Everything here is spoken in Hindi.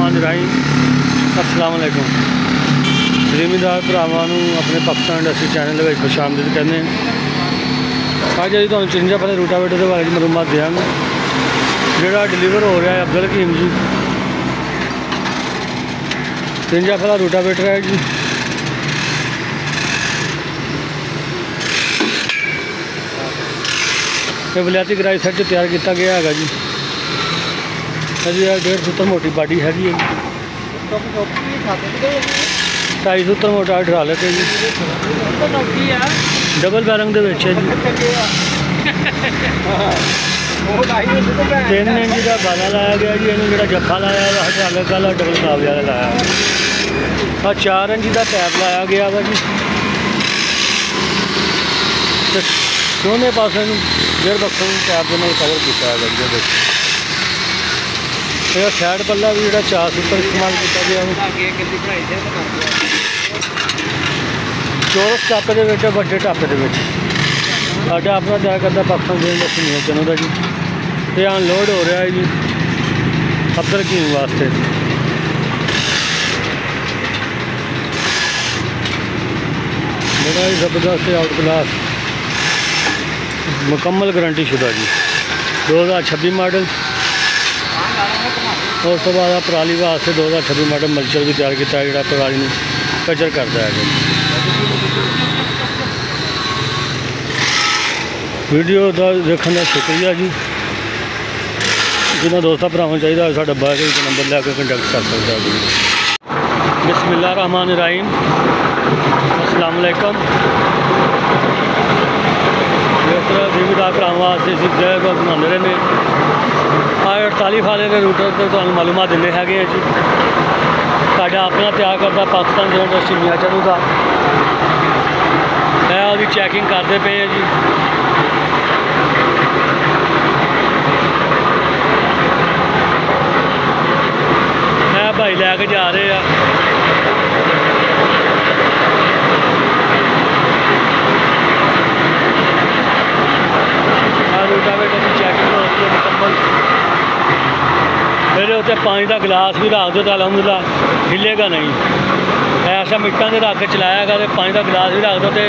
बिस्मिल्लाहिर्रहमानिर्रहीम। अस्सलाम वालेकुम। ज़मींदार भरावां नूं अपने पाकिस्तान इंडस्ट्री चैनल में खुश आमदीद करने। अज अभी तुहानूं 54 वाले रूटावेटर के बारे में मालूमात देंगे जोड़ा डिलीवर हो रहा है अब्दुल हकीम जी। 53 वाला रूटावेटर है जी। ये वलायती गराज सेट तैयार किया गया है जी। जी 1.5 सूत्र मोटी बाडी हैगी है, 2.5 सूत्र मोटा हाइड्रोलिक है जी। डबल बैरिंग के है जी। 3 इंच का बाला लाया गया जी। इन्हें जो जफा लाया हाइड्रोलिक वाला डबल काबले वाला लाया। 4 इंच का पैप लाया गया वा जी। दोनों पासे गेयर बक्स पैप के कवर किया है जी। यह साइड पल्ला भी जो 4 सूत्र इस्तेमाल किया गया। चौरस टापे के बड़े टापे के साढ़ा अपना तय करता पाकिस्तान इंडस्ट्री नहीं चलता जी। ये अनलोड हो रहा है जी अब्दुल हकीम वास्ते। बड़ा ही ज़बरदस्त आउट क्लास मुकम्मल गारंटी शुदा जी। 2026 मॉडल। उस तो बाद पराली वास्ते 2026 मॉडल मल्चर भी तैयार किया जो पराली में कचर करता है। वीडियो देखने का शुक्रिया जी। जिन्होंने दोस्तों भरावां चाहिए साडा बाहर एक नंबर लैके कंटैक्ट कर सकता है। बिस्मिल्लाहिर्रहमानिर्रहीम। अस्सलाम वालेकुम। इस तरह ज़मींदार भरावां वास्ते इस जगह को बनाते रहने। 48 वाले के रूटर पर तुहानूं मालूमात दिंदे हैगे जी। साडा अपना तैयार करता पाकिस्तान इंडस्ट्री मियां चनू का मैं उसकी चैकिंग करते पे हैं जी। मैं भाई लैके जा रहे हैं। रूटावेटर की चैकिंग होती है मुकम्मल। मेरे उत्ते पानी का गिलास भी रख दो तो अलहमदुलिल्लाह हिलेगा नहीं। ऐसा मिट्टा से रख के चलाया तो पानी का गिलास भी रख दो तो